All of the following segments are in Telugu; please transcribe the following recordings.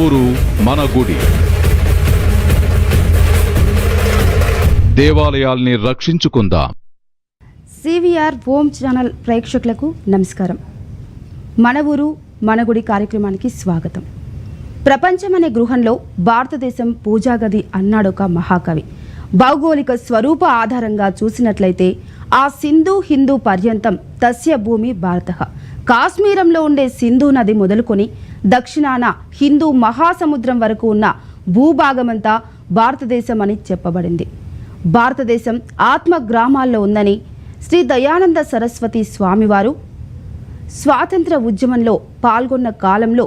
ఊరు మన గుడి. దేవాలయాల్ని రక్షించుకుందాం. సివిఆర్ హోమ్ ఛానల్ ప్రేక్షకులకు నమస్కారం. మన ఊరు మన గుడి కార్యక్రమానికి స్వాగతం. ప్రపంచం అనే గృహంలో భారతదేశం పూజాగది అన్నాడొక మహాకవి. భౌగోళిక స్వరూప ఆధారంగా చూసినట్లయితే ఆ సింధు హిందూ పర్యంతం తస్య భూమి భారతః. కాశ్మీరంలో ఉండే సింధు నది మొదలుకొని దక్షిణాన హిందూ మహాసముద్రం వరకు ఉన్న భూభాగమంతా భారతదేశం అని చెప్పబడింది. భారతదేశం ఆత్మ గ్రామాల్లో ఉందని శ్రీ దయానంద సరస్వతి స్వామివారు స్వాతంత్ర ఉద్యమంలో పాల్గొన్న కాలంలో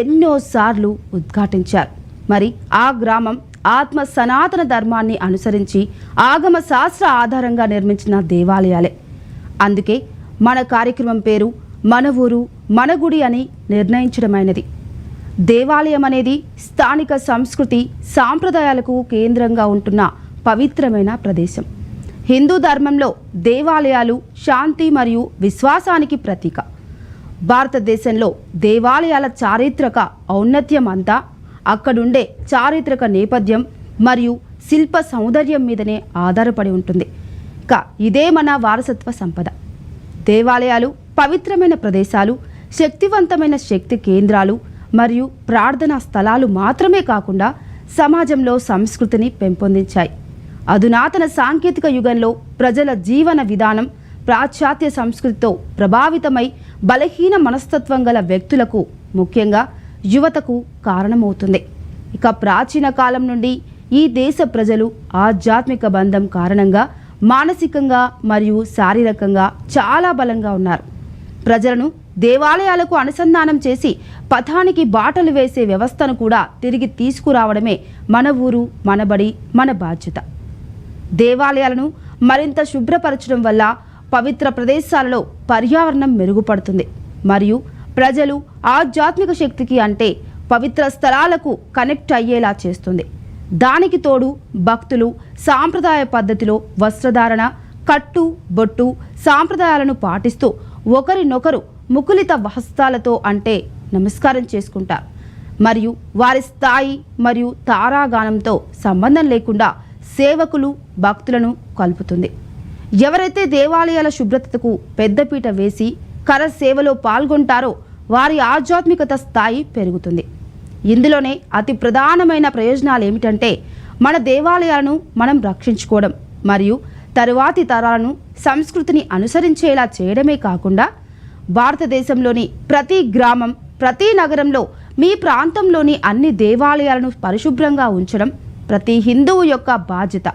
ఎన్నోసార్లు ఉద్ఘాటించారు. మరి ఆ గ్రామం ఆత్మ సనాతన ధర్మాన్ని అనుసరించి ఆగమ శాస్త్ర ఆధారంగా నిర్మించిన దేవాలయాలే. అందుకే మన కార్యక్రమం పేరు మన ఊరు మన గుడి అని నిర్ణయించడమైనది. దేవాలయం అనేది స్థానిక సంస్కృతి సాంప్రదాయాలకు కేంద్రంగా ఉంటున్న పవిత్రమైన ప్రదేశం. హిందూ ధర్మంలో దేవాలయాలు శాంతి మరియు విశ్వాసానికి ప్రతీక. భారతదేశంలో దేవాలయాల చారిత్రక ఔన్నత్యం అంతా అక్కడుండే చారిత్రక నేపథ్యం మరియు శిల్ప సౌందర్యం మీదనే ఆధారపడి ఉంటుంది. ఇదే మన వారసత్వ సంపద. దేవాలయాలు పవిత్రమైన ప్రదేశాలు, శక్తివంతమైన శక్తి కేంద్రాలు మరియు ప్రార్థనా స్థలాలు మాత్రమే కాకుండా సమాజంలో సంస్కృతిని పెంపొందించాయి. అధునాతన సాంకేతిక యుగంలో ప్రజల జీవన విధానం పాశ్చాత్య సంస్కృతితో ప్రభావితమై బలహీన మనస్తత్వం గల వ్యక్తులకు, ముఖ్యంగా యువతకు కారణమవుతుంది. ప్రాచీన కాలం నుండి ఈ దేశ ప్రజలు ఆధ్యాత్మిక బంధం కారణంగా మానసికంగా మరియు శారీరకంగా చాలా బలంగా ఉన్నారు. ప్రజలను దేవాలయాలకు అనుసంధానం చేసి పథానికి బాటలు వేసే వ్యవస్థను కూడా తిరిగి తీసుకురావడమే మన ఊరు మన బడి మన బాధ్యత. దేవాలయాలను మరింత శుభ్రపరచడం వల్ల పవిత్ర ప్రదేశాలలో పర్యావరణం మెరుగుపడుతుంది మరియు ప్రజలు ఆధ్యాత్మిక శక్తికి అంటే పవిత్ర స్థలాలకు కనెక్ట్ అయ్యేలా చేస్తుంది. దానికి తోడు భక్తులు సాంప్రదాయ పద్ధతిలో వస్త్రధారణ, కట్టు బొట్టు సాంప్రదాయాలను పాటిస్తూ ఒకరినొకరు ముకులిత హస్తాలతో అంటే నమస్కారం చేసుకుంటారు. మరియు వారి స్థాయి మరియు తారాగానంతో సంబంధం లేకుండా సేవకులు భక్తులను కలుపుతుంది. ఎవరైతే దేవాలయాల శుభ్రతకు పెద్దపీట వేసి కర సేవలో పాల్గొంటారో వారి ఆధ్యాత్మికత స్థాయి పెరుగుతుంది. ఇందులోనే అతి ప్రధానమైన ప్రయోజనాలు ఏమిటంటే మన దేవాలయాలను మనం రక్షించుకోవడం మరియు తరువాతి తరాలను సంస్కృతిని అనుసరించేలా చేయడమే కాకుండా భారతదేశంలోని ప్రతి గ్రామం, ప్రతి నగరంలో మీ ప్రాంతంలోని అన్ని దేవాలయాలను పరిశుభ్రంగా ఉంచడం ప్రతి హిందువు యొక్క బాధ్యత.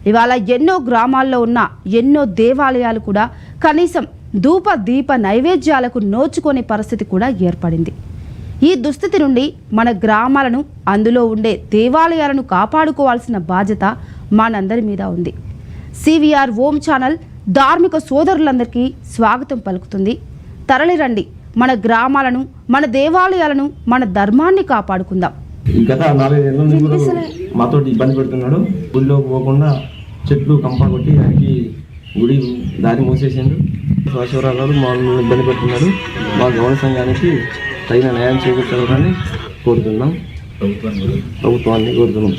ఇవాళ ఎన్నో గ్రామాల్లో ఉన్న ఎన్నో దేవాలయాలు కూడా కనీసం ధూప దీప నైవేద్యాలకు నోచుకునే పరిస్థితి కూడా ఏర్పడింది. ఈ దుస్థితి నుండి మన గ్రామాలను, అందులో ఉండే దేవాలయాలను కాపాడుకోవాల్సిన బాధ్యత మనందరి మీద ఉంది. సివిఆర్ హోమ్ ఛానల్ ధార్మిక సోదరులందరికీ స్వాగతం పలుకుతుంది. తరలిరండి, మన గ్రామాలను, మన దేవాలయాలను, మన ధర్మాన్ని కాపాడుకుందాం. గత 4 ఏళ్ళ నుంచి కూడా మాతో ఇబ్బంది పెడుతున్నాడు. గుడిలోకి పోకుండా చెట్లు కంప కొట్టి దానికి గుడి దారి మూసేసిండు. శివరావు మమ్మల్ని ఇబ్బంది పెడుతున్నాడు. మా గౌరవ సంఘానికి తగిన న్యాయం చేకూర్చాలని కోరుతున్నాం. ప్రభుత్వాన్ని కోరుతున్నాం.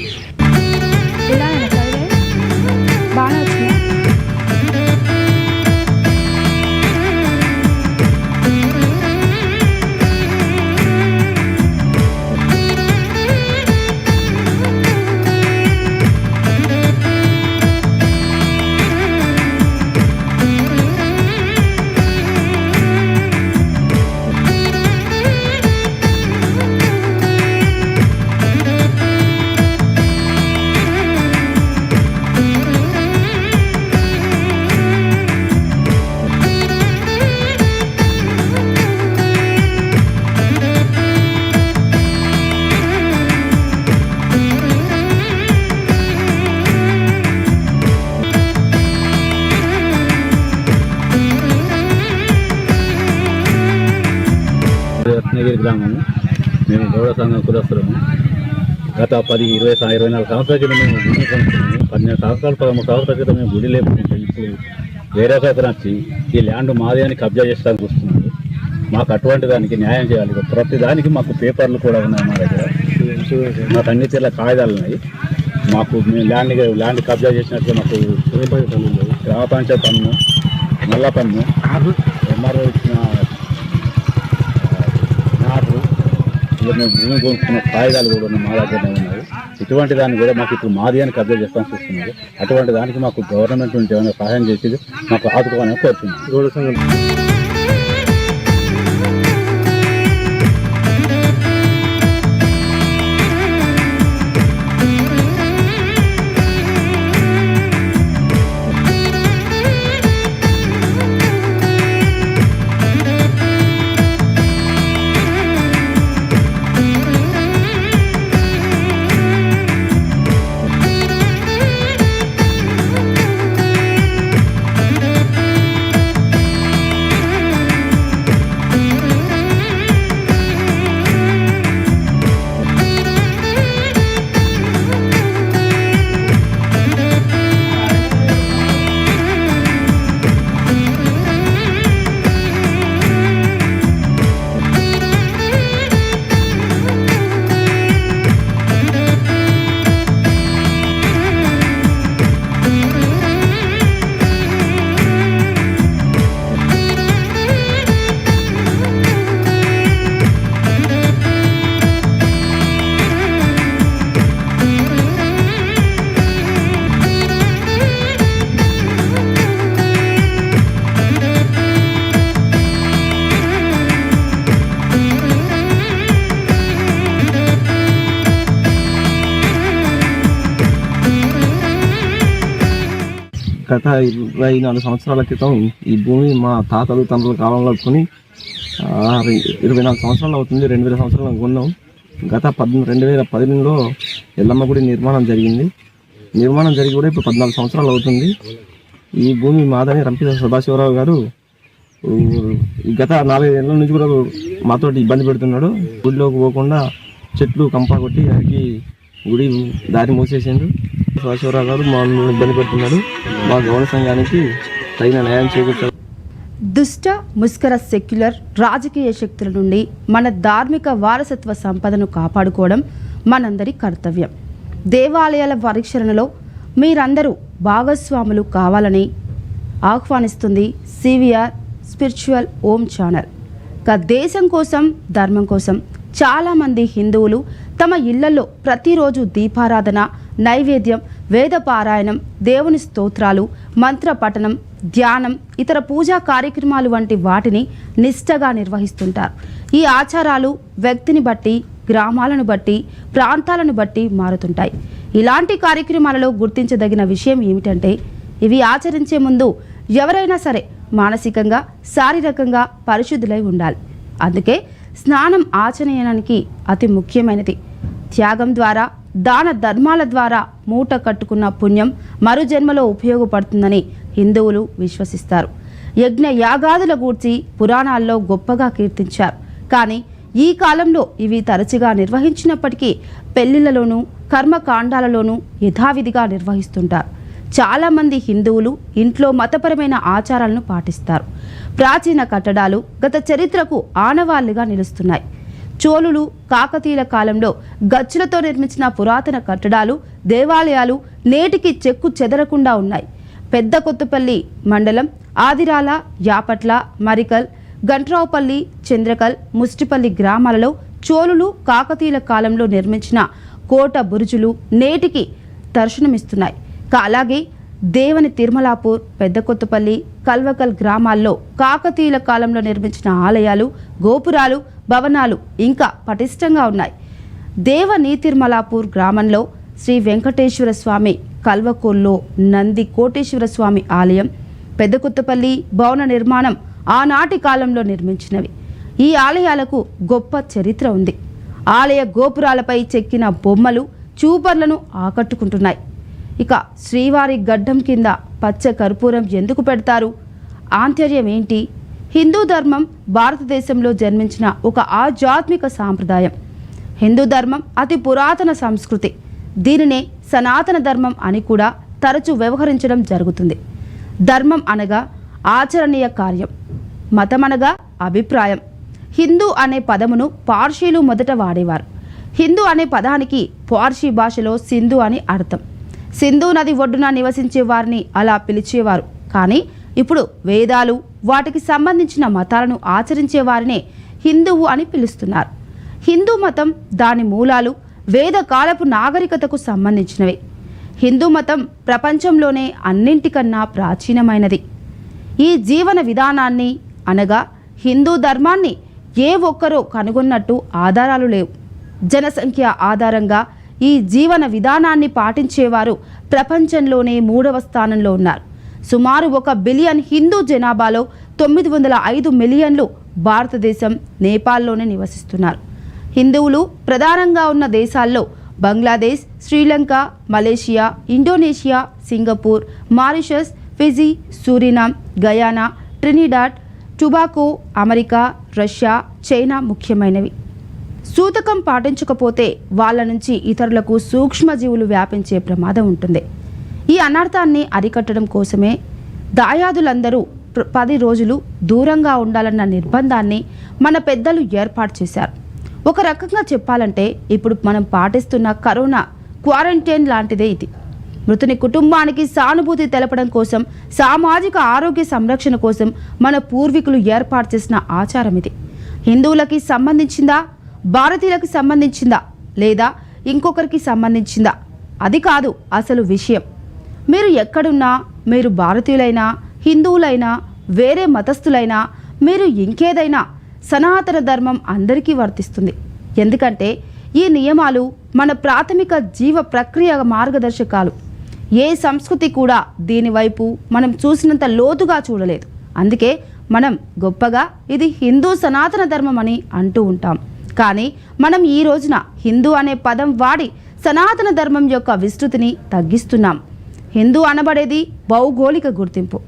రత్నగిరి గ్రామము. మేము గౌడ సంఘం కులస్తులము. గత 24 సంవత్సరాల క్రితం మేము గుడి కొనుక్కున్నాము. 12 సంవత్సరాలు 13 సంవత్సరాల క్రితం మేము గుడి లేకపోతే ఇప్పుడు వేరే కథ వచ్చి ఈ ల్యాండ్ మాది అని కబ్జా చేస్తానికి వస్తున్నారు. మాకు అటువంటి దానికి న్యాయం చేయాలి. ప్రతి దానికి మాకు పేపర్లు కూడా ఉన్నాయి మా దగ్గర, మాకు అన్ని తీర్ల కాగితాలు ఉన్నాయి. మాకు మేము ల్యాండ్ కబ్జా చేసినట్టు మాకు గ్రామ పంచాయతీ పన్ను, నల్ల పన్ను, ఎంఆర్ఓ ఇచ్చిన నాటు, మేము భూమి కొనుక్కున్న కాగితాలు కూడా మా దగ్గరనే ఉన్నాయి. ఇటువంటి దాన్ని కూడా మాకు ఇప్పుడు మాది అని కబ్జా చేస్తాను చూస్తున్నారు. అటువంటి దానికి మాకు గవర్నమెంట్ నుంచి ఏమైనా సహాయం చేసి మాకు ఆదుకోవాలని కోరుతున్నాం. గత 24 సంవత్సరాల క్రితం ఈ భూమి మా తాతలు తండ్రుల కాలంలో కొని 24 సంవత్సరాలు అవుతుంది. 2000 సంవత్సరాలు కొన్నాం. గత 2018లో ఎల్లమ్మ గుడి నిర్మాణం జరిగింది. నిర్మాణం జరిగి కూడా ఇప్పుడు 14 సంవత్సరాలు అవుతుంది. ఈ భూమి మాదని రంపిత సదాశివరావు గారు గత 4 ఏళ్ళ నుంచి కూడా మాతోటి ఇబ్బంది పెడుతున్నాడు. గుడిలోకి పోకుండా చెట్లు కంపా కొట్టి దానికి గుడి దారి మూసేసిండు. సదాశివరావు గారు మమ్మల్ని ఇబ్బంది పెడుతున్నాడు. మా గౌరవ సంఘానికి తగిన న్యాయం చేకూర్చారు. దుష్ట ముష్కర సెక్యులర్ రాజకీయ శక్తుల నుండి మన ధార్మిక వారసత్వ సంపదను కాపాడుకోవడం మనందరి కర్తవ్యం. దేవాలయాల పరిరక్షణలో మీరందరూ భాగస్వాములు కావాలని ఆహ్వానిస్తుంది సివిఆర్ స్పిరిచువల్ ఓం ఛానల్. దేశం కోసం, ధర్మం కోసం చాలామంది హిందువులు తమ ఇళ్లలో ప్రతిరోజు దీపారాధన, నైవేద్యం, వేద పారాయణం, దేవుని స్తోత్రాలు, మంత్ర పఠనం, ధ్యానం, ఇతర పూజా కార్యక్రమాలు వంటి వాటిని నిష్ఠగా నిర్వహిస్తుంటారు. ఈ ఆచారాలు వ్యక్తిని బట్టి, గ్రామాలను బట్టి, ప్రాంతాలను బట్టి మారుతుంటాయి. ఇలాంటి కార్యక్రమాలలో గుర్తించదగిన విషయం ఏమిటంటే, ఇవి ఆచరించే ముందు ఎవరైనా సరే మానసికంగా, శారీరకంగా పరిశుద్ధులై ఉండాలి. అందుకే స్నానం ఆచరణయానికి అతి ముఖ్యమైనది. త్యాగం ద్వారా, దాన ధర్మాల ద్వారా మూట కట్టుకున్న పుణ్యం మరు జన్మలో ఉపయోగపడుతుందని హిందువులు విశ్వసిస్తారు. యజ్ఞ యాగాదుల గూర్చి పురాణాల్లో గొప్పగా కీర్తించారు. కానీ ఈ కాలంలో ఇవి తరచుగా నిర్వహించినప్పటికీ పెళ్లిళ్లలోనూ, కర్మకాండాలలోనూ యథావిధిగా నిర్వహిస్తుంటారు. చాలామంది హిందువులు ఇంట్లో మతపరమైన ఆచారాలను పాటిస్తారు. ప్రాచీన కట్టడాలు గత చరిత్రకు ఆనవాళ్లుగా నిలుస్తున్నాయి. చోళులు, కాకతీయుల కాలంలో గచ్చులతో నిర్మించిన పురాతన కట్టడాలు, దేవాలయాలు నేటికి చెక్కు చెదరకుండా ఉన్నాయి. పెద్ద కొత్తపల్లి మండలం ఆదిరాల, యాపట్ల, మరికల్, గంట్రావుపల్లి, చంద్రకల్, ముస్టిపల్లి గ్రామాలలో చోళులు, కాకతీయుల కాలంలో నిర్మించిన కోట బురుజులు నేటికి దర్శనమిస్తున్నాయి. అలాగే దేవని తిరుమలాపూర్, పెద్ద కొత్తపల్లి, కల్వకల్ గ్రామాల్లో కాకతీయుల కాలంలో నిర్మించిన ఆలయాలు, గోపురాలు, భవనాలు ఇంకా పటిష్టంగా ఉన్నాయి. దేవని తిరుమలాపూర్ గ్రామంలో శ్రీ వెంకటేశ్వర స్వామి, కల్వకోల్లో నంది కోటేశ్వర స్వామి ఆలయం, పెద్ద కొత్తపల్లి భవన నిర్మాణం ఆనాటి కాలంలో నిర్మించినవి. ఈ ఆలయాలకు గొప్ప చరిత్ర ఉంది. ఆలయ గోపురాలపై చెక్కిన బొమ్మలు చూపర్లను ఆకట్టుకుంటున్నాయి. ఇక శ్రీవారి గడ్డం కింద పచ్చ కర్పూరం ఎందుకు పెడతారు? ఆంతర్యం ఏంటి? హిందూ ధర్మం భారతదేశంలో జన్మించిన ఒక ఆధ్యాత్మిక సాంప్రదాయం. హిందూ ధర్మం అతి పురాతన సంస్కృతి. దీనినే సనాతన ధర్మం అని కూడా తరచూ వ్యవహరించడం జరుగుతుంది. ధర్మం అనగా ఆచరణీయ కార్యం, మతం అనగా అభిప్రాయం, హిందూ అనే పదమును పార్షీలు మొదట వాడేవారు. హిందూ అనే పదానికి పార్షీ భాషలో సింధు అని అర్థం. సింధు నది ఒడ్డున నివసించే వారిని అలా పిలిచేవారు. కానీ ఇప్పుడు వేదాలు, వాటికి సంబంధించిన మతాలను ఆచరించే వారినే హిందువు అని పిలుస్తున్నారు. హిందూ మతం, దాని మూలాలు వేద కాలపు నాగరికతకు సంబంధించినవి. హిందూ మతం ప్రపంచంలోనే అన్నింటికన్నా ప్రాచీనమైనది. ఈ జీవన విధానాన్ని అనగా హిందూ ధర్మాన్ని ఏ ఒక్కరో కనుగొన్నట్టు ఆధారాలు లేవు. జనసంఖ్య ఆధారంగా ఈ జీవన విధానాన్ని పాటించేవారు ప్రపంచంలోనే 3వ స్థానంలో ఉన్నారు. సుమారు 1 బిలియన్ హిందూ జనాభాలో 905 మిలియన్లు భారతదేశం, నేపాల్లోనే నివసిస్తున్నారు. హిందువులు ప్రధానంగా ఉన్న దేశాల్లో Bangladesh, Sri Lanka, Malaysia, Indonesia, Singapore, Mauritius, Fiji, Suriname, Guyana, Trinidad, tobacco, America, Russia, China ముఖ్యమైనవి. సూతకం పాటించకపోతే వాళ్ళ నుంచి ఇతరులకు సూక్ష్మజీవులు వ్యాపించే ప్రమాదం ఉంటుంది. ఈ అనర్థాన్ని అరికట్టడం కోసమే దాయాదులందరూ 10 రోజులు దూరంగా ఉండాలన్న నిర్బంధాన్ని మన పెద్దలు ఏర్పాటు చేశారు. ఒక రకంగా చెప్పాలంటే ఇప్పుడు మనం పాటిస్తున్న కరోనా క్వారంటైన్ లాంటిదే ఇది. మృతుని కుటుంబానికి సానుభూతి తెలపడం కోసం, సామాజిక ఆరోగ్య సంరక్షణ కోసం మన పూర్వీకులు ఏర్పాటు చేసిన ఆచారం ఇది. హిందువులకి సంబంధించిందా, భారతీయులకు సంబంధించిందా, లేదా ఇంకొకరికి సంబంధించిందా, అది కాదు అసలు విషయం. మీరు ఎక్కడున్నా, మీరు భారతీయులైనా, హిందువులైనా, వేరే మతస్థులైనా, మీరు ఇంకేదైనా, సనాతన ధర్మం అందరికీ వర్తిస్తుంది. ఎందుకంటే ఈ నియమాలు మన ప్రాథమిక జీవ ప్రక్రియ మార్గదర్శకాలు. ఏ సంస్కృతి కూడా దీనివైపు మనం చూసినంత లోతుగా చూడలేదు. అందుకే మనం గొప్పగా ఇది హిందూ సనాతన ధర్మం అని అంటూ ఉంటాం. కానీ మనం ఈ రోజున హిందూ అనే పదం వాడి సనాతన ధర్మం యొక్క విస్తృతిని తగ్గిస్తున్నాం. హిందూ అనబడేది భౌగోళిక గుర్తింపు.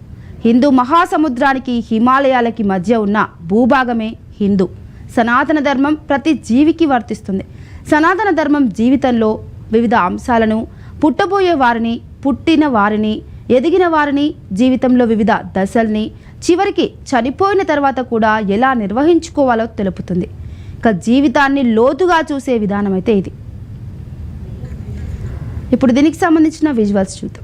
హిందూ మహాసముద్రానికి, హిమాలయాలకి మధ్య ఉన్న భూభాగమే హిందూ. సనాతన ధర్మం ప్రతి జీవికి వర్తిస్తుంది. సనాతన ధర్మం జీవితంలో వివిధ అంశాలను, పుట్టబోయే వారిని, పుట్టిన వారిని, ఎదిగిన వారిని, జీవితంలో వివిధ దశల్ని, చివరికి చనిపోయిన తర్వాత కూడా ఎలా నిర్వహించుకోవాలో తెలుపుతుంది. ఇక జీవితాన్ని లోతుగా చూసే విధానం అయితే ఇది. ఇప్పుడు దీనికి సంబంధించిన విజువల్స్ చూద్దాం.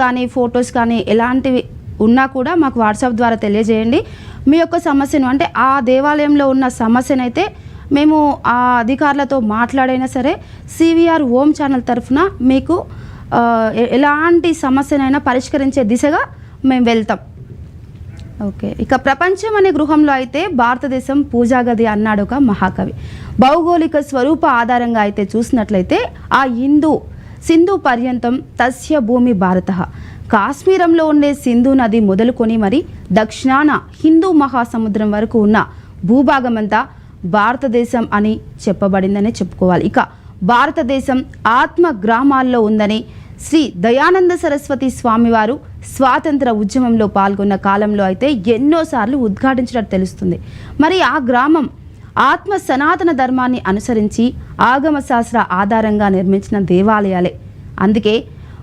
కానీ ఫొటోస్ కానీ ఎలాంటివి ఉన్నా కూడా మాకు వాట్సాప్ ద్వారా తెలియజేయండి. మీ యొక్క సమస్యను అంటే ఆ దేవాలయంలో ఉన్న సమస్యనైతే మేము ఆ అధికారులతో మాట్లాడైనా సరే సివిఆర్ ఓం ఛానల్ తరఫున మీకు ఎలాంటి సమస్యనైనా పరిష్కరించే దిశగా మేము వెళ్తాం. ఓకే, ఇక ప్రపంచం అనే గృహంలో అయితే భారతదేశం పూజాగది అన్నాడు ఒక మహాకవి. భౌగోళిక స్వరూప ఆధారంగా అయితే చూసినట్లయితే ఆ సింధు పర్యంతం తస్య భూమి భారత. కాశ్మీరంలో ఉండే సింధు నది మొదలుకొని మరి దక్షిణాన హిందూ మహాసముద్రం వరకు ఉన్న భూభాగమంతా భారతదేశం అని చెప్పబడిందని చెప్పుకోవాలి. ఇక భారతదేశం ఆత్మ గ్రామాల్లో ఉందని శ్రీ దయానంద సరస్వతి స్వామివారు స్వాతంత్ర ఉద్యమంలో పాల్గొన్న కాలంలో అయితే ఎన్నోసార్లు ఉద్ఘాటించినట్టు తెలుస్తుంది. మరి ఆ గ్రామం ఆత్మ సనాతన ధర్మాన్ని అనుసరించి ఆగమ శాస్త్ర ఆధారంగా నిర్మించిన దేవాలయాలే. అందుకే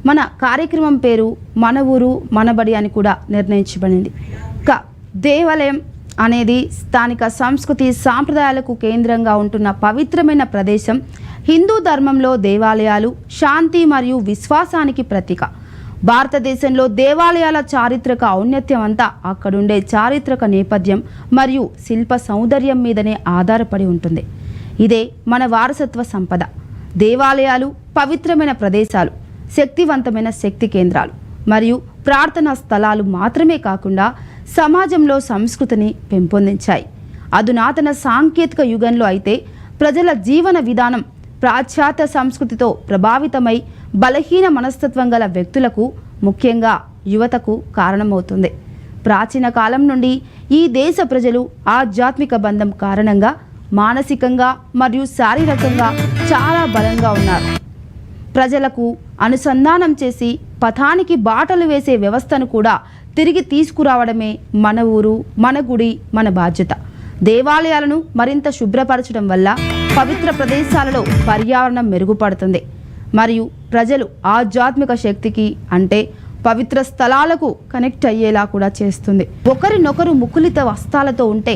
మన కార్యక్రమం పేరు మన ఊరు మనబడి అని కూడా నిర్ణయించబడింది. ఇక దేవాలయం అనేది స్థానిక సంస్కృతి సాంప్రదాయాలకు కేంద్రంగా ఉంటున్న పవిత్రమైన ప్రదేశం. హిందూ ధర్మంలో దేవాలయాలు శాంతి మరియు విశ్వాసానికి ప్రతీక. భారతదేశంలో దేవాలయాల చారిత్రక ఔన్నత్యం అంతా అక్కడుండే చారిత్రక నేపథ్యం మరియు శిల్ప సౌందర్యం మీదనే ఆధారపడి ఉంటుంది. ఇదే మన వారసత్వ సంపద. దేవాలయాలు పవిత్రమైన ప్రదేశాలు, శక్తివంతమైన శక్తి కేంద్రాలు మరియు ప్రార్థనా స్థలాలు మాత్రమే కాకుండా సమాజంలో సంస్కృతిని పెంపొందించాయి. అధునాతన సాంకేతిక యుగంలో అయితే ప్రజల జీవన విధానం పాశ్చాత్య సంస్కృతితో ప్రభావితమై బలహీన మనస్తత్వం గల వ్యక్తులకు, ముఖ్యంగా యువతకు కారణమవుతుంది. ప్రాచీన కాలం నుండి ఈ దేశ ప్రజలు ఆధ్యాత్మిక బంధం కారణంగా మానసికంగా మరియు శారీరకంగా చాలా బలంగా ఉన్నారు. ప్రజలకు అనుసంధానం చేసి పథానికి బాటలు వేసే వ్యవస్థను కూడా తిరిగి తీసుకురావడమే మన ఊరు మన గుడి మన బాధ్యత. దేవాలయాలను మరింత శుభ్రపరచడం వల్ల పవిత్ర ప్రదేశాలలో పర్యావరణం మెరుగుపడుతుంది మరియు ప్రజలు ఆధ్యాత్మిక శక్తికి అంటే పవిత్ర స్థలాలకు కనెక్ట్ అయ్యేలా కూడా చేస్తుంది. ఒకరినొకరు ముకులిత వస్త్రాలతో ఉంటే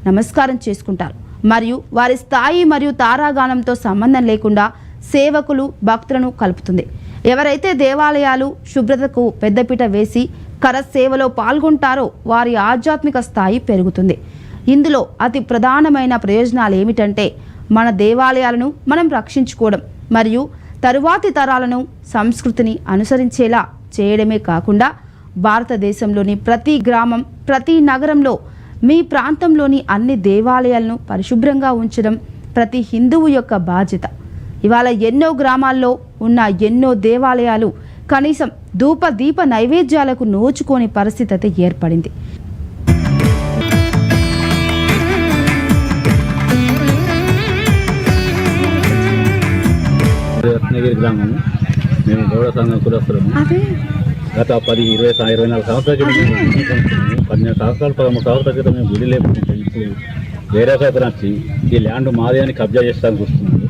నమస్కారం చేసుకుంటారు మరియు వారి స్థాయి మరియు తారాగానంతో సంబంధం లేకుండా సేవకులు భక్తులను కలుపుతుంది. ఎవరైతే దేవాలయాలు శుభ్రతకు పెద్దపీట వేసి కరసేవలో పాల్గొంటారో వారి ఆధ్యాత్మిక స్థాయి పెరుగుతుంది. ఇందులో అతి ప్రధానమైన ప్రయోజనాలు ఏమిటంటే మన దేవాలయాలను మనం రక్షించుకోవడం మరియు తరువాతి తరాలను సంస్కృతిని అనుసరించేలా చేయడమే కాకుండా భారతదేశంలోని ప్రతి గ్రామం ప్రతి నగరంలో మీ ప్రాంతంలోని అన్ని దేవాలయాలను పరిశుభ్రంగా ఉంచడం ప్రతి హిందువు యొక్క బాధ్యత. ఇవాళ ఎన్నో గ్రామాల్లో ఉన్న ఎన్నో దేవాలయాలు కనీసం ధూప దీప నైవేద్యాలకు నోచుకోని పరిస్థితి అయితే ఏర్పడింది. రత్నగిరి గ్రామం, మేము గౌడ సంఘం కులస్తులము. గత 24 సంవత్సరాల క్రితం 12 సంవత్సరాలు 13 సంవత్సరాల క్రితం మేము గుడి లేకుండా ఇప్పుడు వేరే సైతం వచ్చి ఈ ల్యాండ్ మాదే అని కబ్జా చేస్తానికి వస్తున్నాడు.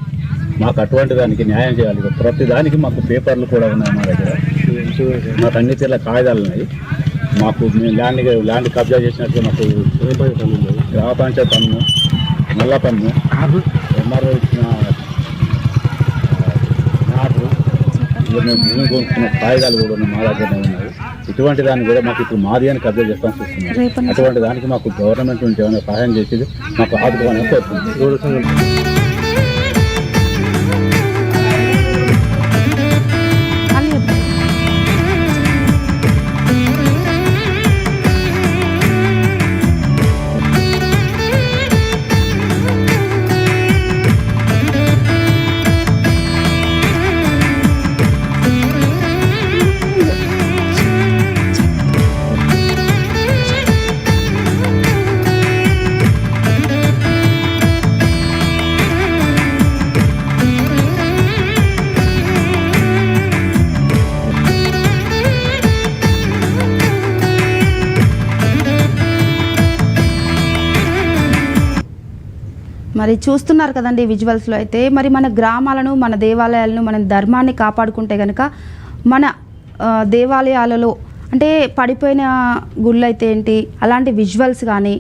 మాకు అటువంటి దానికి న్యాయం చేయాలి. ప్రతి దానికి మాకు పేపర్లు కూడా ఉన్నాయి మా దగ్గర. మాకు అన్ని తీర్ల కాగితాలు ఉన్నాయి. మాకు మేము ల్యాండ్ కబ్జా చేసినట్టు మాకు గ్రామ పంచాయతీ పన్ను, నల్ల పన్ను, ఎంఆర్ఓ ఇచ్చిన నాటు, మేము భూమి కొనుక్కున్న కాగితాలు కూడా మా దగ్గరనే ఉన్నాయి. ఇటువంటి దాన్ని కూడా మాకు ఇప్పుడు మాది అని కబ్జా చేస్తాను చూస్తున్నాం. అటువంటి దానికి మాకు గవర్నమెంట్ నుంచి ఏమైనా సహాయం చేసేది మాకు ఆదుకోవాలని కోరుతుంది. మరి చూస్తున్నారు కదండి విజువల్స్లో అయితే మరి మన గ్రామాలను మన దేవాలయాలను మన ధర్మాన్ని కాపాడుకుంటే కనుక మన దేవాలయాలలో అంటే పడిపోయిన గుళ్ళు అయితే ఏంటి అలాంటి విజువల్స్ కానీ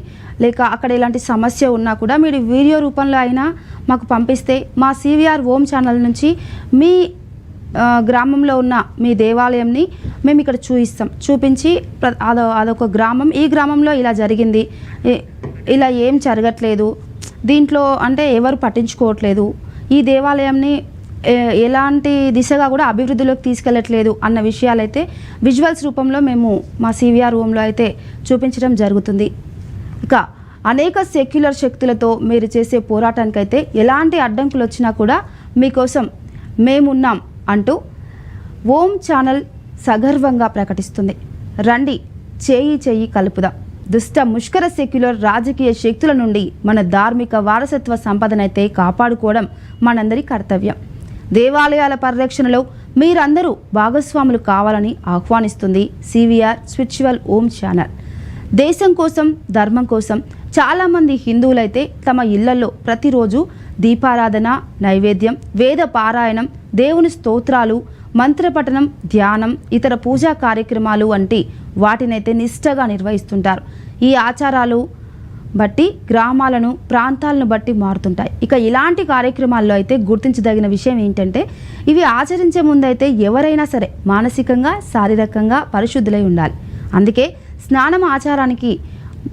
లేక అక్కడ ఎలాంటి సమస్య ఉన్నా కూడా మీరు వీడియో రూపంలో అయినా మాకు పంపిస్తే మా సివిఆర్ ఓం ఛానల్ నుంచి మీ గ్రామంలో ఉన్న మీ దేవాలయంని మేము ఇక్కడ చూపించి అదొక గ్రామం, ఈ గ్రామంలో ఇలా జరిగింది, ఇలా ఏం జరగట్లేదు, దీంట్లో అంటే ఎవరు పట్టించుకోవట్లేదు, ఈ దేవాలయంని ఎలాంటి దిశగా కూడా అభివృద్ధిలోకి తీసుకెళ్ళట్లేదు అన్న విషయాలైతే విజువల్స్ రూపంలో మేము మా సివిఆర్ రూమ్లో అయితే చూపించడం జరుగుతుంది. ఇక అనేక సెక్యులర్ శక్తులతో మీరు చేసే పోరాటానికైతే ఎలాంటి అడ్డంకులు వచ్చినా కూడా మీకోసం మేమున్నాం అంటూ ఓం ఛానల్ సగర్వంగా ప్రకటిస్తుంది. రండి, చేయి కలుపుదాం. దుష్ట ముష్కర సెక్యులర్ రాజకీయ శక్తుల నుండి మన ధార్మిక వారసత్వ సంపదనైతే కాపాడుకోవడం మనందరి కర్తవ్యం. దేవాలయాల పరిరక్షణలో మీరందరూ భాగస్వాములు కావాలని ఆహ్వానిస్తుంది సివిఆర్ స్పిరిచువల్ ఓం ఛానల్. దేశం కోసం, ధర్మం కోసం చాలామంది హిందువులైతే తమ ఇళ్లలో ప్రతిరోజు దీపారాధన, నైవేద్యం, వేద పారాయణం, దేవుని స్తోత్రాలు, మంత్రపఠనం, ధ్యానం, ఇతర పూజా కార్యక్రమాలు వంటి వాటినైతే నిష్ఠగా నిర్వహిస్తుంటారు. ఈ ఆచారాలు బట్టి గ్రామాలను, ప్రాంతాలను బట్టి మారుతుంటాయి. ఇక ఇలాంటి కార్యక్రమాల్లో అయితే గుర్తించదగిన విషయం ఏంటంటే ఇవి ఆచరించే ముందైతే ఎవరైనా సరే మానసికంగా, శారీరకంగా పరిశుద్ధులై ఉండాలి. అందుకే స్నానం ఆచారానికి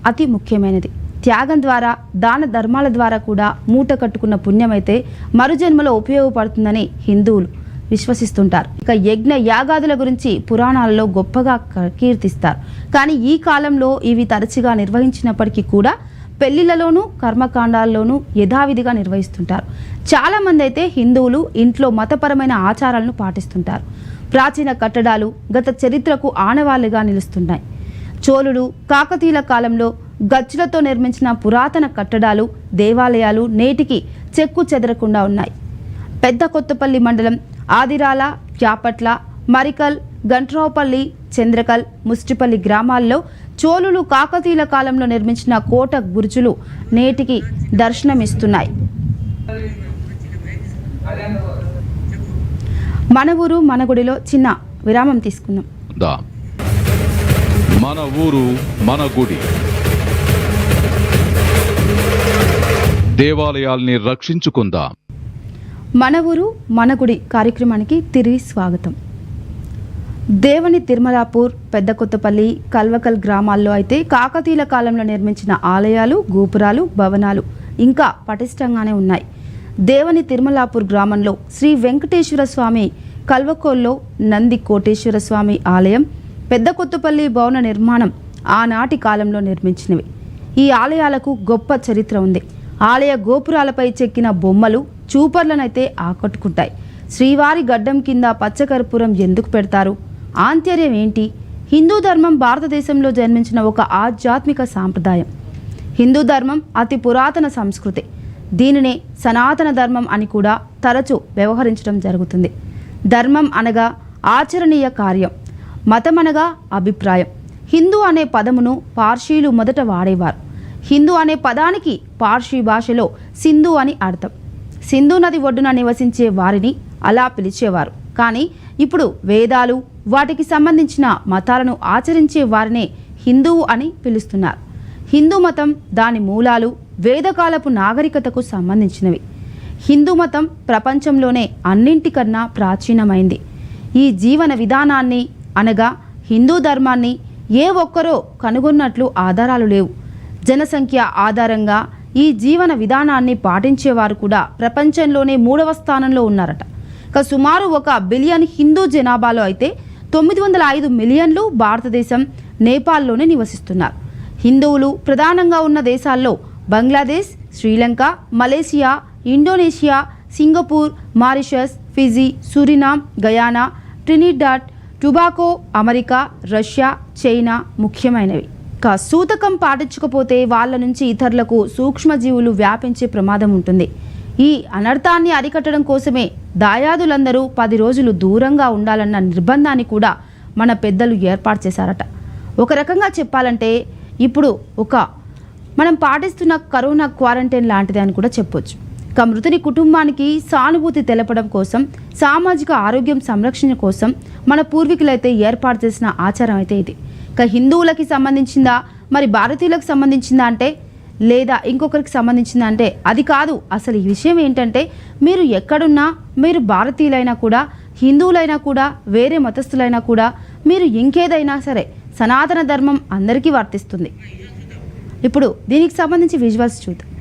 అతి ముఖ్యమైనది. త్యాగం ద్వారా, దాన ధర్మాల ద్వారా కూడా మూట కట్టుకున్న పుణ్యమైతే మరుజన్మలో ఉపయోగపడుతుందని హిందువులు విశ్వసిస్తుంటారు. ఇక యజ్ఞ యాగాదుల గురించి పురాణాలలో గొప్పగా కీర్తిస్తారు. కానీ ఈ కాలంలో ఇవి తరచుగా నిర్వహించినప్పటికీ కూడా పెళ్లిళ్లలోనూ, కర్మకాండాల్లోనూ యథావిధిగా నిర్వహిస్తుంటారు. చాలామంది అయితే హిందువులు ఇంట్లో మతపరమైన ఆచారాలను పాటిస్తుంటారు. ప్రాచీన కట్టడాలు గత చరిత్రకు ఆనవాళ్లుగా నిలుస్తున్నాయి. చోళులు, కాకతీయుల కాలంలో గచ్చులతో నిర్మించిన పురాతన కట్టడాలు, దేవాలయాలు నేటికి చెక్కు చెదరకుండా ఉన్నాయి. పెద్ద కొత్తపల్లి మండలం ఆదిరాల, యాపట్ల, మరికల్, గంట్రావుపల్లి, చంద్రకల్, ముస్టిపల్లి గ్రామాల్లో చోళులు, కాకతీయుల కాలంలో నిర్మించిన కోట బురుజులు నేటికి దర్శనమిస్తున్నాయి. మన ఊరు మన గుడిలో చిన్న విరామం తీసుకుందాం. మన ఊరు మన గుడి. దేవాలయాల్ని రక్షించుకుందాం. మన ఊరు మన గుడి కార్యక్రమానికి తిరిగి స్వాగతం. దేవని తిరుమలాపూర్, పెద్ద కొత్తపల్లి, కల్వకల్ గ్రామాల్లో అయితే కాకతీయుల కాలంలో నిర్మించిన ఆలయాలు, గోపురాలు, భవనాలు ఇంకా పటిష్టంగానే ఉన్నాయి. దేవని తిరుమలాపూర్ గ్రామంలో శ్రీ వెంకటేశ్వర స్వామి, కల్వకోల్లో నంది కోటేశ్వర స్వామి ఆలయం, పెద్ద కొత్తపల్లి భవన నిర్మాణం ఆనాటి కాలంలో నిర్మించినవి. ఈ ఆలయాలకు గొప్ప చరిత్ర ఉంది. ఆలయ గోపురాలపై చెక్కిన బొమ్మలు చూపర్లనైతే ఆకట్టుకుంటాయి. శ్రీవారి గడ్డం కింద పచ్చకర్పూరం ఎందుకు పెడతారు? ఆంతర్యం ఏంటి? హిందూ ధర్మం భారతదేశంలో జన్మించిన ఒక ఆధ్యాత్మిక సాంప్రదాయం. హిందూ ధర్మం అతి పురాతన సంస్కృతి. దీనినే సనాతన ధర్మం అని కూడా తరచూ వ్యవహరించడం జరుగుతుంది. ధర్మం అనగా ఆచరణీయ కార్యం, మతం అనగా అభిప్రాయం. హిందూ అనే పదమును పార్షీలు మొదట వాడేవారు. హిందూ అనే పదానికి పార్షీ భాషలో సింధు అని అర్థం. సింధు నది ఒడ్డున నివసించే వారిని అలా పిలిచేవారు. కానీ ఇప్పుడు వేదాలు, వాటికి సంబంధించిన మతాలను ఆచరించే వారినే హిందువు అని పిలుస్తున్నారు. హిందూ మతం, దాని మూలాలు వేదకాలపు నాగరికతకు సంబంధించినవి. హిందూ మతం ప్రపంచంలోనే అన్నింటికన్నా ప్రాచీనమైంది. ఈ జీవన విధానాన్ని అనగా హిందూ ధర్మాన్ని ఏ ఒక్కరో కనుగొన్నట్లు ఆధారాలు లేవు. జనసంఖ్య ఆధారంగా ఈ జీవన విధానాన్ని పాటించేవారు కూడా ప్రపంచంలోనే 3వ స్థానంలో ఉన్నారట. సుమారు 1 బిలియన్ హిందూ జనాభాలో అయితే 905 మిలియన్లు భారతదేశం, నేపాల్లోనే నివసిస్తున్నారు. హిందువులు ప్రధానంగా ఉన్న దేశాల్లో Bangladesh, Sri Lanka, Malaysia, Indonesia, Singapore, Mauritius, Fiji, Suriname, Guyana, Trinidad, tobacco, America, Russia, China ముఖ్యమైనవి. సూతకం పాటించకపోతే వాళ్ళ నుంచి ఇతరులకు సూక్ష్మజీవులు వ్యాపించే ప్రమాదం ఉంటుంది. ఈ అనర్థాన్ని అరికట్టడం కోసమే దాయాదులందరూ 10 రోజులు దూరంగా ఉండాలన్న నిర్బంధాన్ని కూడా మన పెద్దలు ఏర్పాటు చేశారట. ఒక రకంగా చెప్పాలంటే ఇప్పుడు మనం పాటిస్తున్న కరోనా క్వారంటైన్ లాంటిది అని కూడా చెప్పొచ్చు. మృతుని కుటుంబానికి సానుభూతి తెలపడం కోసం, సామాజిక ఆరోగ్యం సంరక్షణ కోసం మన పూర్వీకులైతే ఏర్పాటు చేసిన ఆచారం అయితే ఇది. హిందువులకి సంబంధించిందా, మరి భారతీయులకు సంబంధించిందా అంటే, లేదా ఇంకొకరికి సంబంధించిందా అంటే అది కాదు. అసలు ఈ విషయం ఏంటంటే మీరు ఎక్కడున్నా, మీరు భారతీయులైనా కూడా హిందువులైనా కూడా వేరే మతస్థులైనా కూడా మీరు ఇంకేదైనా సరే సనాతన ధర్మం అందరికీ వర్తిస్తుంది. ఇప్పుడు దీనికి సంబంధించి విజువల్స్ చూద్దాం.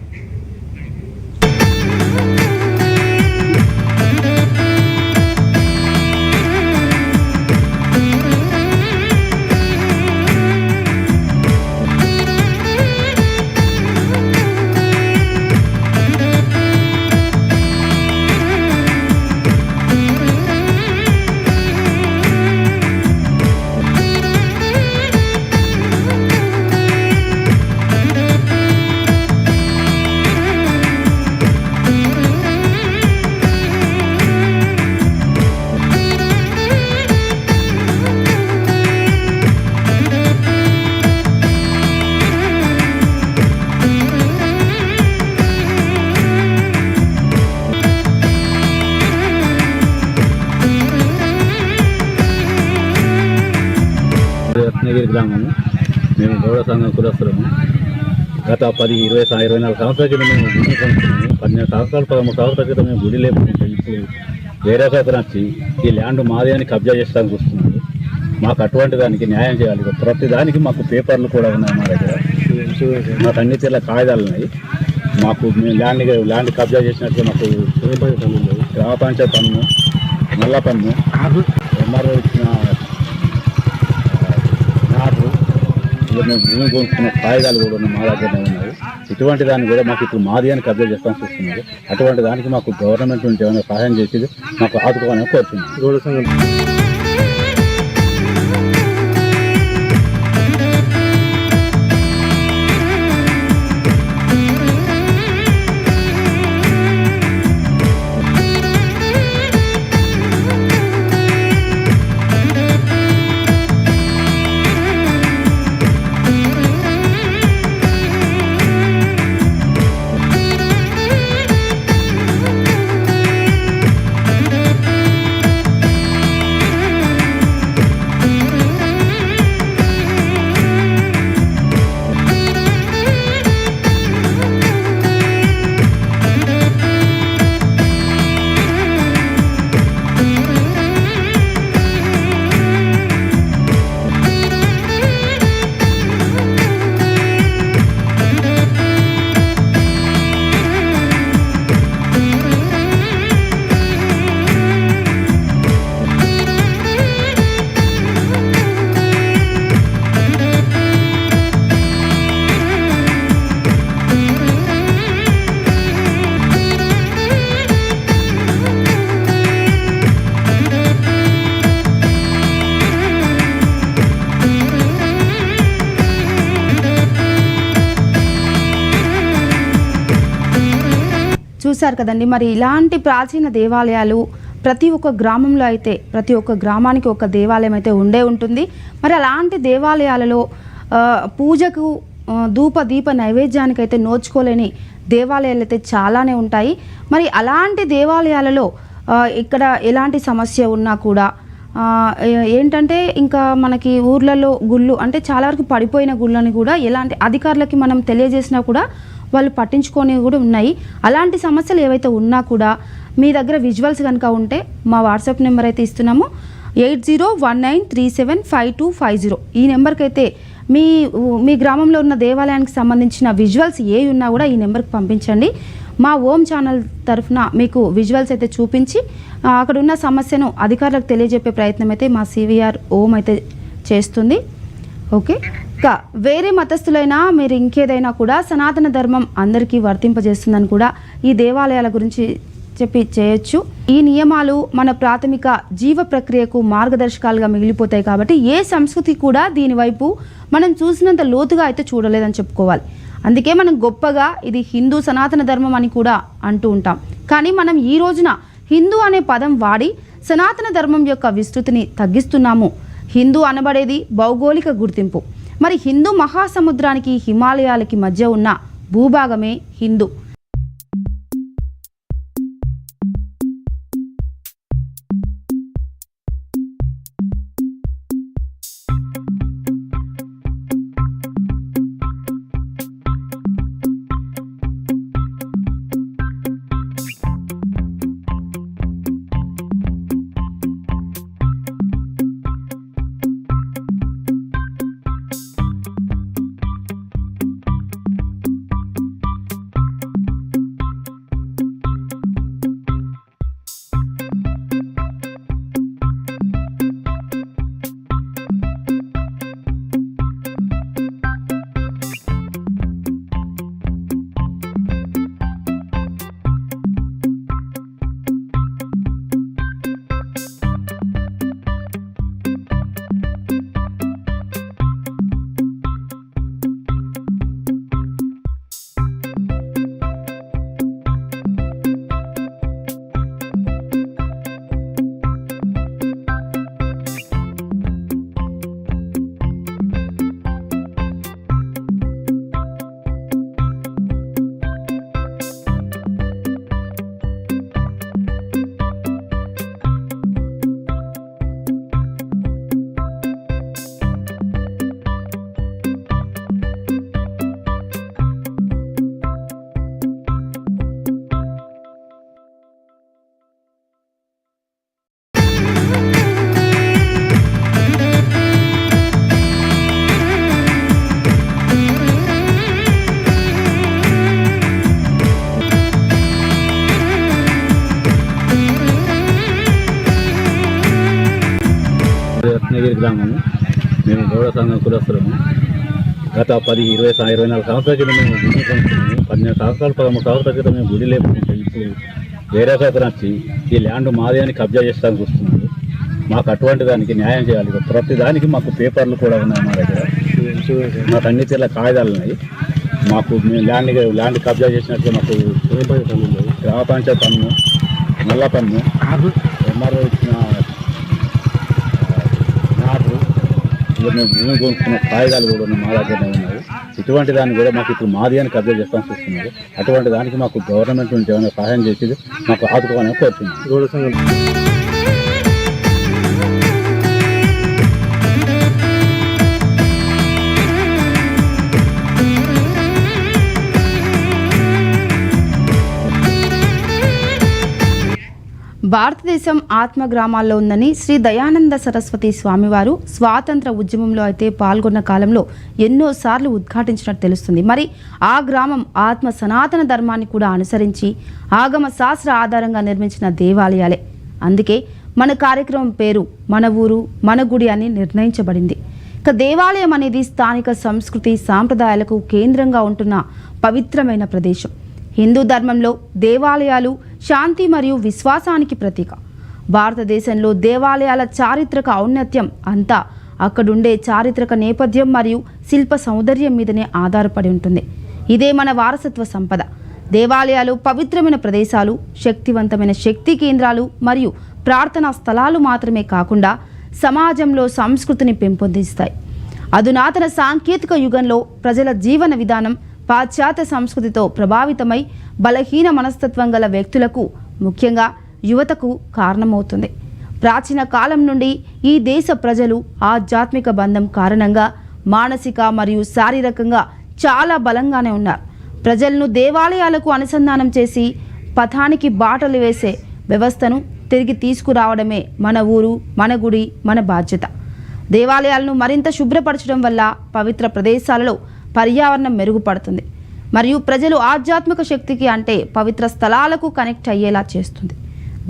రత్నగిరి గ్రామము. మేము గౌడ సంఘం కులస్తులము. గత 24 సంవత్సరాల క్రితం మేము గుడిని కొనుక్కున్నాము. 12 సంవత్సరాలు 13 సంవత్సరాల క్రితం మేము గుడి లేకుంటే ఇప్పుడు వేరే అతను వచ్చి ఈ ల్యాండ్ మాది అని కబ్జా చేస్తానికి వస్తున్నాడు. మాకు అటువంటి దానికి న్యాయం చేయాలి. ప్రతి దానికి మాకు పేపర్లు కూడా ఉన్నాయి మా దగ్గర. మాకు అన్ని తీర్ల కాగితాలు ఉన్నాయి. మాకు మేము ల్యాండ్ కబ్జా చేసినట్లు మాకు గ్రామ పంచాయతీ పన్ను, నల్ల పన్ను, ఎంఆర్ఓ ఇచ్చిన నాటు, మేము భూమి కొనుక్కున్న కాగితాలు కూడా మా దగ్గరనే ఉన్నాయి. ఇటువంటి దాన్ని కూడా మాకు ఇప్పుడు మాది అని కబ్జా చేస్తాను చూస్తున్నారు. అటువంటి దానికి మాకు గవర్నమెంట్ నుంచి ఏమైనా సహాయం చేసి మాకు ఆదుకోవాలని కోరుతున్నాం. చూశారు కదండి. మరి ఇలాంటి ప్రాచీన దేవాలయాలు ప్రతి ఒక్క గ్రామంలో అయితే ప్రతి ఒక్క గ్రామానికి ఒక దేవాలయం అయితే ఉండే ఉంటుంది. మరి అలాంటి దేవాలయాలలో పూజకు ధూప దీప నైవేద్యానికి అయితే నోచుకోలేని దేవాలయాలు అయితే చాలానే ఉంటాయి. మరి అలాంటి దేవాలయాలలో ఇక్కడ ఎలాంటి సమస్య ఉన్నా కూడా ఏంటంటే ఇంకా మనకి ఊర్లలో గుళ్ళు అంటే చాలా వరకు పడిపోయిన గుళ్ళని కూడా ఎలాంటి అధికారులకి మనం తెలియజేసినా కూడా వాళ్ళు పట్టించుకొని కూడా ఉన్నాయి. అలాంటి సమస్యలు ఏవైతే ఉన్నా కూడా మీ దగ్గర విజువల్స్ కనుక ఉంటే మా వాట్సాప్ నెంబర్ అయితే ఇస్తున్నాము 8019375250. ఈ నెంబర్కి అయితే మీ గ్రామంలో ఉన్న దేవాలయానికి సంబంధించిన విజువల్స్ ఏ ఉన్నా కూడా ఈ నెంబర్కి పంపించండి. మా ఓం ఛానల్ తరఫున మీకు విజువల్స్ అయితే చూపించి అక్కడ ఉన్న సమస్యను అధికారులకు తెలియజెప్పే ప్రయత్నం అయితే మా సివిఆర్ ఓం అయితే చేస్తుంది. ఓకే, ఇంకా వేరే మతస్థులైనా మీరు ఇంకేదైనా కూడా సనాతన ధర్మం అందరికీ వర్తింపజేస్తుందని కూడా ఈ దేవాలయాల గురించి చెప్పి చేయొచ్చు. ఈ నియమాలు మన ప్రాథమిక జీవ ప్రక్రియకు మార్గదర్శకాలుగా మిగిలిపోతాయి కాబట్టి ఏ సంస్కృతి కూడా దీనివైపు మనం చూసినంత లోతుగా అయితే చూడలేదని చెప్పుకోవాలి. అందుకే మనం గొప్పగా ఇది హిందూ సనాతన ధర్మం అని కూడా అంటూ ఉంటాం. కానీ మనం ఈ రోజున హిందూ అనే పదం వాడి సనాతన ధర్మం యొక్క విస్తృతిని తగ్గిస్తున్నాము. హిందూ అనబడేది భౌగోళిక గుర్తింపు. మరి హిందూ మహాసముద్రానికి హిమాలయాలకి మధ్య ఉన్న భూభాగమే హిందూ. సంఘము. మేము గౌడ సంఘం కులస్తులము. గత 24 సంవత్సరాల క్రితం మేము గుడి కొనుక్కున్నాము. 12 సంవత్సరాలు 13 సంవత్సరాల క్రితం మేము గుడి లేకుంటే ఇప్పుడు వేరే అతను వచ్చి ఈ ల్యాండ్ మాదే అని కబ్జా చేస్తానికి వస్తున్నాడు. మాకు అటువంటి దానికి న్యాయం చేయాలి. ప్రతి దానికి మాకు పేపర్లు కూడా ఉన్నాయి మా దగ్గర. మాకు అన్ని తీర్ల కాగితాలు ఉన్నాయి. మాకు మేము ల్యాండ్ కబ్జా చేసినట్టు మాకు గ్రామ పంచాయతీ పన్ను, నల్ల పన్ను, ఎంఆర్ఓ ఇచ్చిన నాటు, మేము భూమి కొనుక్కున్న కాగితాలు కూడా మా దగ్గరనే ఉన్నాయి. ఇటువంటి దాన్ని కూడా మాకు ఇప్పుడు మాది అని కబ్జా చేస్తాను చూస్తున్నారు. అటువంటి దానికి మాకు గవర్నమెంట్ నుంచి ఏమైనా సహాయం చేసి మాకు ఆదుకోవాలని కోరుతున్నాం. భారతదేశం ఆత్మ గ్రామాల్లో ఉందని శ్రీ దయానంద సరస్వతి స్వామివారు స్వాతంత్ర ఉద్యమంలో అయితే పాల్గొన్న కాలంలో ఎన్నోసార్లు ఉద్ఘాటించినట్టు తెలుస్తుంది. మరి ఆ గ్రామం ఆత్మ సనాతన ధర్మాన్ని కూడా అనుసరించి ఆగమ శాస్త్ర ఆధారంగా నిర్మించిన దేవాలయాలే. అందుకే మన కార్యక్రమం పేరు మన ఊరు మన గుడి అని నిర్ణయించబడింది. ఇక దేవాలయం అనేది స్థానిక సంస్కృతి సాంప్రదాయాలకు కేంద్రంగా ఉంటున్న పవిత్రమైన ప్రదేశం. హిందూ ధర్మంలో దేవాలయాలు శాంతి మరియు విశ్వాసానికి ప్రతీక. భారతదేశంలో దేవాలయాల చారిత్రక ఔన్నత్యం అంతా అక్కడుండే చారిత్రక నేపథ్యం మరియు శిల్ప సౌందర్యం మీదనే ఆధారపడి ఉంటుంది. ఇదే మన వారసత్వ సంపద. దేవాలయాలు పవిత్రమైన ప్రదేశాలు, శక్తివంతమైన శక్తి కేంద్రాలు మరియు ప్రార్థనా స్థలాలు మాత్రమే కాకుండా సమాజంలో సంస్కృతిని పెంపొందిస్తాయి. అధునాతన సాంకేతిక యుగంలో ప్రజల జీవన విధానం పాశ్చాత్య సంస్కృతితో ప్రభావితమై బలహీన మనస్తత్వం గల వ్యక్తులకు, ముఖ్యంగా యువతకు కారణమవుతుంది. ప్రాచీన కాలం నుండి ఈ దేశ ప్రజలు ఆధ్యాత్మిక బంధం కారణంగా మానసిక మరియు శారీరకంగా చాలా బలంగానే ఉన్నారు. ప్రజలను దేవాలయాలకు అనుసంధానం చేసి పథానికి బాటలు వేసే వ్యవస్థను తిరిగి తీసుకురావడమే మన ఊరు మన గుడి మన బాధ్యత. దేవాలయాలను మరింత శుభ్రపరచడం వల్ల పవిత్ర ప్రదేశాలలో పర్యావరణం మెరుగుపడుతుంది మరియు ప్రజలు ఆధ్యాత్మిక శక్తికి అంటే పవిత్ర స్థలాలకు కనెక్ట్ అయ్యేలా చేస్తుంది.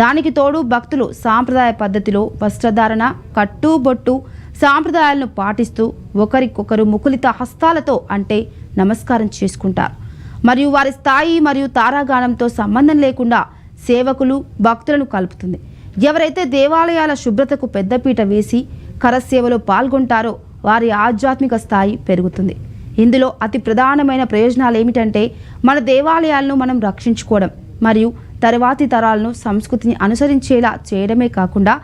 దానికి తోడు భక్తులు సాంప్రదాయ పద్ధతిలో వస్త్రధారణ, కట్టుబొట్టు సాంప్రదాయాలను పాటిస్తూ ఒకరికొకరు ముకులిత హస్తాలతో అంటే నమస్కారం చేసుకుంటారు. మరియు వారి స్థాయి మరియు తారాగానంతో సంబంధం లేకుండా సేవకులు భక్తులను కలుపుతుంది. ఎవరైతే దేవాలయాల శుభ్రతకు పెద్దపీట వేసి కరసేవలో పాల్గొంటారో వారి ఆధ్యాత్మిక స్థాయి పెరుగుతుంది. ఇందులో అతి ప్రధానమైన ప్రయోజనాలు ఏమిటంటే మన దేవాలయాలను మనం రక్షించుకోవడం మరియు తరువాతి తరాలను సంస్కృతిని అనుసరించేలా చేయడమే కాకుండా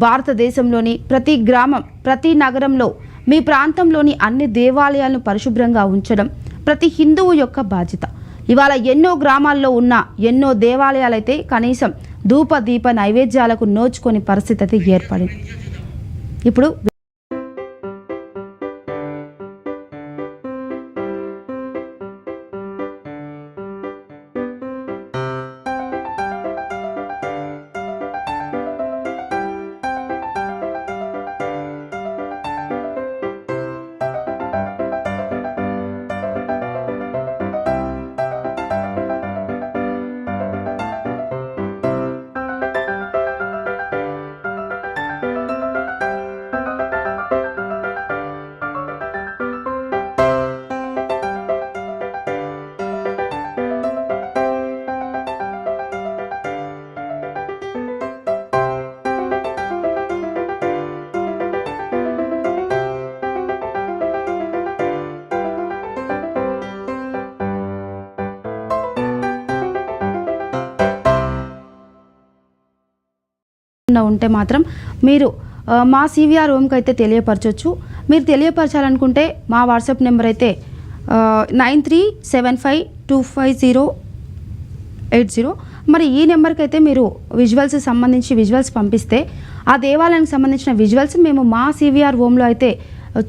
భారతదేశంలోని ప్రతి గ్రామం, ప్రతి నగరంలో మీ ప్రాంతంలోని అన్ని దేవాలయాలను పరిశుభ్రంగా ఉంచడం ప్రతి హిందువు యొక్క బాధ్యత. ఇవాళ ఎన్నో గ్రామాల్లో ఉన్న ఎన్నో దేవాలయాలైతే కనీసం ధూప దీప నైవేద్యాలకు నోచుకొని పరిస్థితి అయితే ఏర్పడింది. ఇప్పుడు ఉంటే మాత్రం మీరు మా సివిఆర్ హోమ్కి అయితే తెలియపరచవచ్చు. మీరు తెలియపరచాలనుకుంటే మా వాట్సాప్ నెంబర్ అయితే 9375250880. మరి ఈ నెంబర్కి అయితే మీరు విజువల్స్ సంబంధించి విజువల్స్ పంపిస్తే ఆ దేవాలయానికి సంబంధించిన విజువల్స్ మేము మా సివిఆర్ హోమ్లో అయితే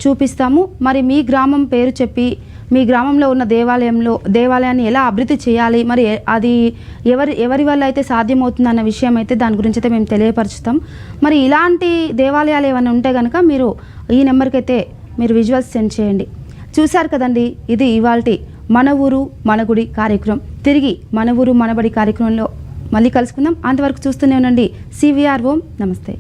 చూపిస్తాము. మరి మీ గ్రామం పేరు చెప్పి మీ గ్రామంలో ఉన్న దేవాలయాన్ని ఎలా అభివృద్ధి చేయాలి, మరి అది ఎవరి వల్ల అయితే సాధ్యమవుతుందన్న విషయం అయితే దాని గురించి అయితే మేము తెలియపరుచుతాం. మరి ఇలాంటి దేవాలయాలు ఏమైనా ఉంటే కనుక మీరు ఈ నెంబర్కి అయితే మీరు విజువల్స్ సెండ్ చేయండి. చూశారు కదండి, ఇది ఇవాల్టి మన ఊరు మన గుడి కార్యక్రమం. తిరిగి మన ఊరు మనబడి కార్యక్రమంలో మళ్ళీ కలుసుకుందాం. అంతవరకు చూస్తూనే ఉండండి సివిఆర్ హోమ్. నమస్తే.